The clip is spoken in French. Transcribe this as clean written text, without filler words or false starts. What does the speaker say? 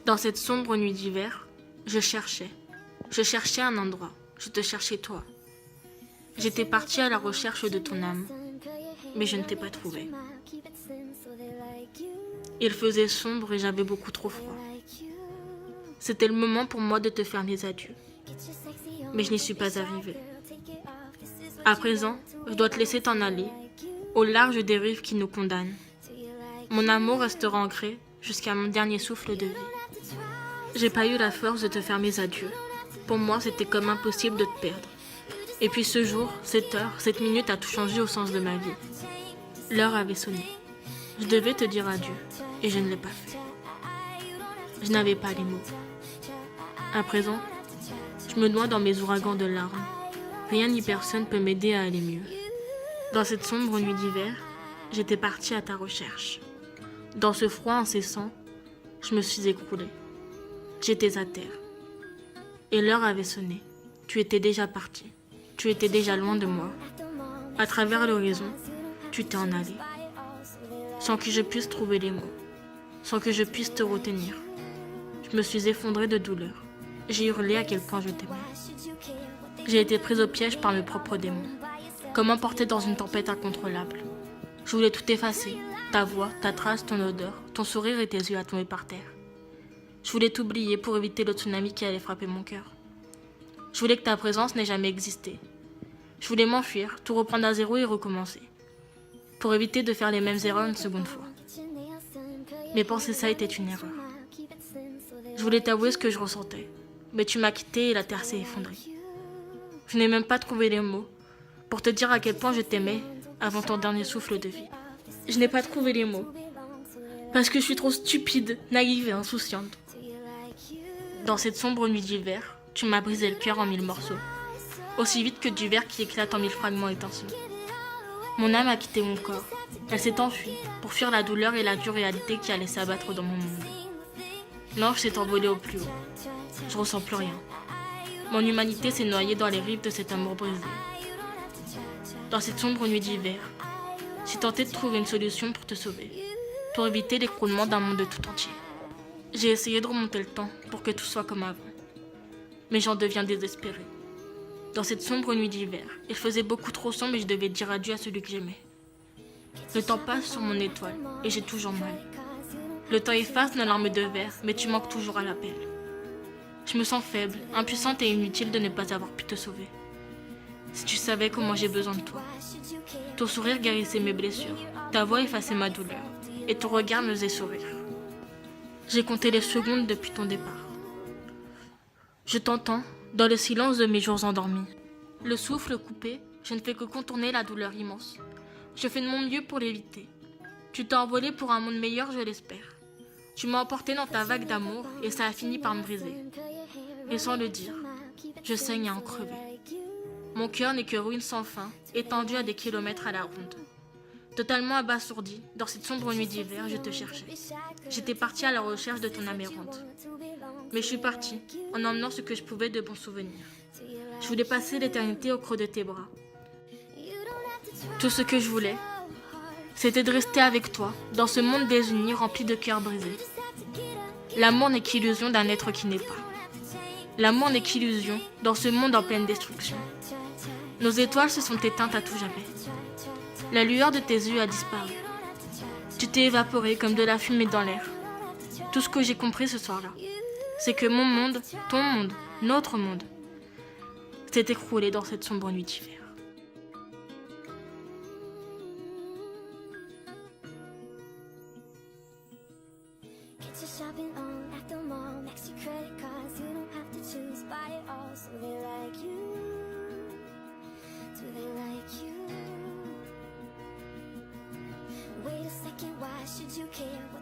Dans cette sombre nuit d'hiver, je cherchais un endroit, je te cherchais toi. J'étais partie à la recherche de ton âme, mais je ne t'ai pas trouvé. Il faisait sombre et j'avais beaucoup trop froid. C'était le moment pour moi de te faire mes adieux, mais je n'y suis pas arrivée. À présent, je dois te laisser t'en aller, au large des rives qui nous condamnent. Mon amour restera ancré jusqu'à mon dernier souffle de vie. J'ai pas eu la force de te faire mes adieux. Pour moi, c'était comme impossible de te perdre. Et puis ce jour, cette heure, cette minute a tout changé au sens de ma vie. L'heure avait sonné. Je devais te dire adieu, et je ne l'ai pas fait. Je n'avais pas les mots. À présent, je me noie dans mes ouragans de larmes. Rien ni personne peut m'aider à aller mieux. Dans cette sombre nuit d'hiver, j'étais partie à ta recherche. Dans ce froid incessant, je me suis écroulée. J'étais à terre. Et l'heure avait sonné. Tu étais déjà parti. Tu étais déjà loin de moi. À travers l'horizon, tu t'es en allé. Sans que je puisse trouver les mots. Sans que je puisse te retenir. Je me suis effondrée de douleur. J'ai hurlé à quel point je t'aimais. J'ai été prise au piège par mes propres démons. Comme emportée dans une tempête incontrôlable. Je voulais tout effacer. Ta voix, ta trace, ton odeur, ton sourire et tes yeux à tomber par terre. Je voulais t'oublier pour éviter le tsunami qui allait frapper mon cœur. Je voulais que ta présence n'ait jamais existé. Je voulais m'enfuir, tout reprendre à zéro et recommencer. Pour éviter de faire les mêmes erreurs une seconde fois. Mais penser ça était une erreur. Je voulais t'avouer ce que je ressentais. Mais tu m'as quitté et la terre s'est effondrée. Je n'ai même pas trouvé les mots pour te dire à quel point je t'aimais avant ton dernier souffle de vie. Je n'ai pas trouvé les mots. Parce que je suis trop stupide, naïve et insouciante. Dans cette sombre nuit d'hiver, tu m'as brisé le cœur en 1000 morceaux. Aussi vite que du verre qui éclate en 1000 fragments étincelants. Mon âme a quitté mon corps. Elle s'est enfuie pour fuir la douleur et la dure réalité qui allait s'abattre dans mon monde. L'ange s'est envolé au plus haut. Je ressens plus rien. Mon humanité s'est noyée dans les rives de cet amour brisé. Dans cette sombre nuit d'hiver, j'ai tenté de trouver une solution pour te sauver, pour éviter l'écroulement d'un monde tout entier. J'ai essayé de remonter le temps pour que tout soit comme avant. Mais j'en deviens désespérée. Dans cette sombre nuit d'hiver, il faisait beaucoup trop sombre et je devais dire adieu à celui que j'aimais. Le temps passe sur mon étoile et j'ai toujours mal. Le temps efface nos larmes de verre, mais tu manques toujours à l'appel. Je me sens faible, impuissante et inutile de ne pas avoir pu te sauver. Si tu savais comment j'ai besoin de toi. Ton sourire guérissait mes blessures, ta voix effaçait ma douleur, et ton regard me faisait sourire. J'ai compté les secondes depuis ton départ. Je t'entends dans le silence de mes jours endormis. Le souffle coupé, je ne fais que contourner la douleur immense. Je fais de mon mieux pour l'éviter. Tu t'es envolé pour un monde meilleur, je l'espère. Tu m'as emporté dans ta vague d'amour et ça a fini par me briser. Et sans le dire, je saigne à en crever. Mon cœur n'est que ruine sans fin, étendu à des kilomètres à la ronde. Totalement abasourdi, dans cette sombre nuit d'hiver, je te cherchais. J'étais partie à la recherche de ton âme errante. Mais je suis partie, en emmenant ce que je pouvais de bons souvenirs. Je voulais passer l'éternité au creux de tes bras. Tout ce que je voulais, c'était de rester avec toi, dans ce monde désuni rempli de cœurs brisés. L'amour n'est qu'illusion d'un être qui n'est pas. L'amour n'est qu'illusion dans ce monde en pleine destruction. Nos étoiles se sont éteintes à tout jamais. La lueur de tes yeux a disparu. Tu t'es évaporé comme de la fumée dans l'air. Tout ce que j'ai compris ce soir-là, c'est que mon monde, ton monde, notre monde, s'est écroulé dans cette sombre nuit d'hiver. Wait a second, why should you care?